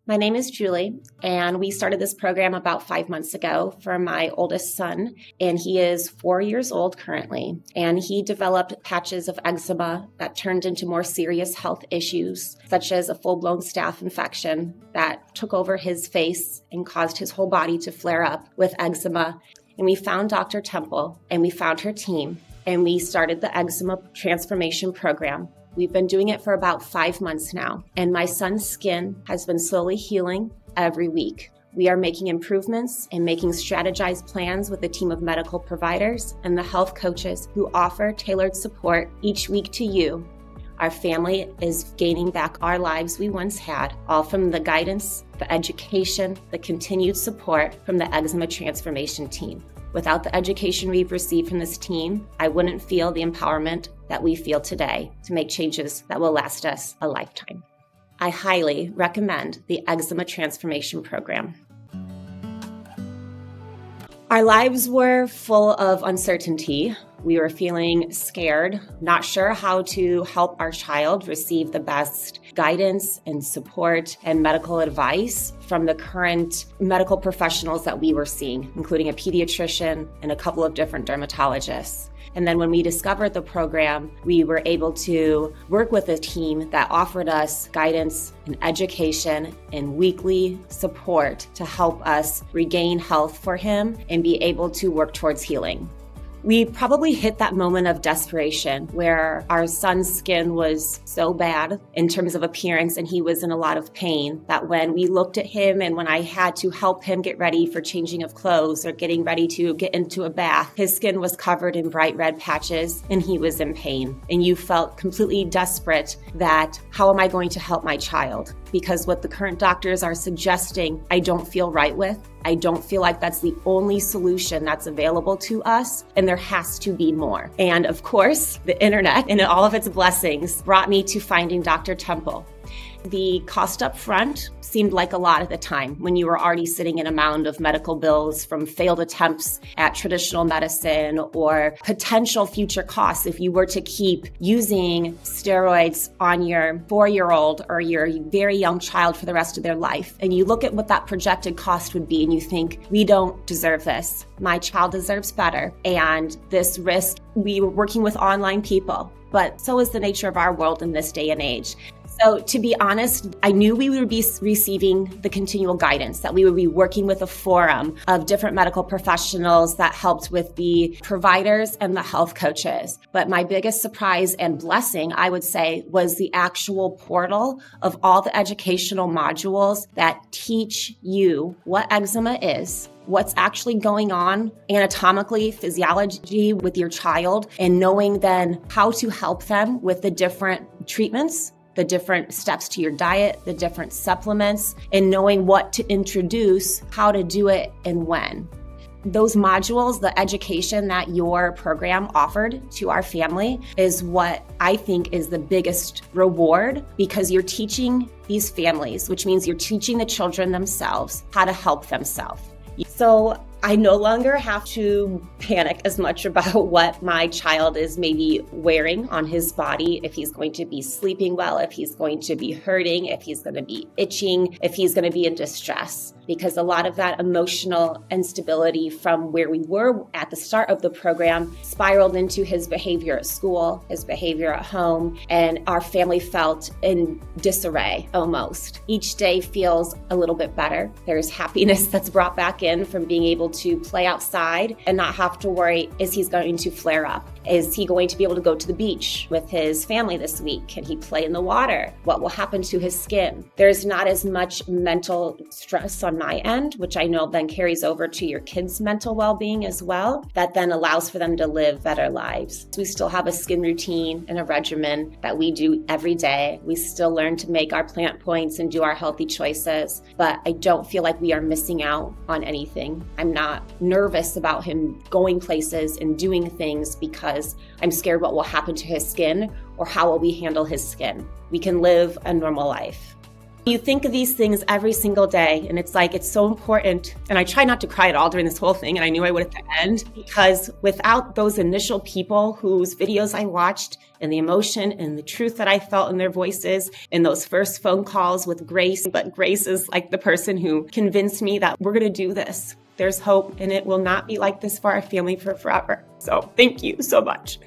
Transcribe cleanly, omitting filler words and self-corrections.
My name is Julie, and we started this program about 5 months ago for my oldest son, and he is 4 years old currently. And he developed patches of eczema that turned into more serious health issues, such as a full-blown staph infection that took over his face and caused his whole body to flare up with eczema. And we found Dr. Temple, and we found her team, and we started the Eczema Transformation Program. We've been doing it for about 5 months now, and my son's skin has been slowly healing every week. We are making improvements and making strategized plans with a team of medical providers and the health coaches who offer tailored support each week to you. Our family is gaining back our lives we once had, all from the guidance, the education, the continued support from the Eczema Transformation team. Without the education we've received from this team, I wouldn't feel the empowerment that we feel today to make changes that will last us a lifetime. I highly recommend the Eczema Transformation Program. Our lives were full of uncertainty. We were feeling scared, not sure how to help our child receive the best guidance and support and medical advice from the current medical professionals that we were seeing, including a pediatrician and a couple of different dermatologists. And then when we discovered the program, we were able to work with a team that offered us guidance and education and weekly support to help us regain health for him and be able to work towards healing. We probably hit that moment of desperation where our son's skin was so bad in terms of appearance and he was in a lot of pain that when we looked at him and when I had to help him get ready for changing of clothes or getting ready to get into a bath, his skin was covered in bright red patches and he was in pain. And you felt completely desperate that how am I going to help my child? Because what the current doctors are suggesting, I don't feel right with. I don't feel like that's the only solution that's available to us, and there has to be more. And of course, the internet and all of its blessings brought me to finding Dr. Temple. The cost up front seemed like a lot at the time when you were already sitting in a mound of medical bills from failed attempts at traditional medicine or potential future costs if you were to keep using steroids on your 4-year-old or your very young child for the rest of their life. And you look at what that projected cost would be and you think, we don't deserve this. My child deserves better. And this risk, we were working with online people, but so is the nature of our world in this day and age. So to be honest, I knew we would be receiving the continual guidance, that we would be working with a forum of different medical professionals that helped with the providers and the health coaches. But my biggest surprise and blessing, I would say, was the actual portal of all the educational modules that teach you what eczema is, what's actually going on anatomically, physiology with your child, and knowing then how to help them with the different treatments, the different steps to your diet, the different supplements, and knowing what to introduce, how to do it, and when. Those modules, the education that your program offered to our family is what I think is the biggest reward, because you're teaching these families, which means you're teaching the children themselves how to help themselves. So I no longer have to panic as much about what my child is maybe wearing on his body, if he's going to be sleeping well, if he's going to be hurting, if he's going to be itching, if he's going to be in distress. Because a lot of that emotional instability from where we were at the start of the program spiraled into his behavior at school, his behavior at home, and our family felt in disarray almost. Each day feels a little bit better. There's happiness that's brought back in from being able to play outside and not have to worry, is he going to flare up? Is he going to be able to go to the beach with his family this week? Can he play in the water? What will happen to his skin? There's not as much mental stress on my end, which I know then carries over to your kids' mental well-being as well, that then allows for them to live better lives. We still have a skin routine and a regimen that we do every day. We still learn to make our plant points and do our healthy choices, but I don't feel like we are missing out on anything. I'm not nervous about him going places and doing things because I'm scared what will happen to his skin or how will we handle his skin. We can live a normal life. You think of these things every single day, and it's like, it's so important. And I try not to cry at all during this whole thing, and I knew I would at the end, because without those initial people whose videos I watched and the emotion and the truth that I felt in their voices and those first phone calls with Grace, but Grace is like the person who convinced me that we're going to do this. There's hope, and it will not be like this for our family for forever. So thank you so much.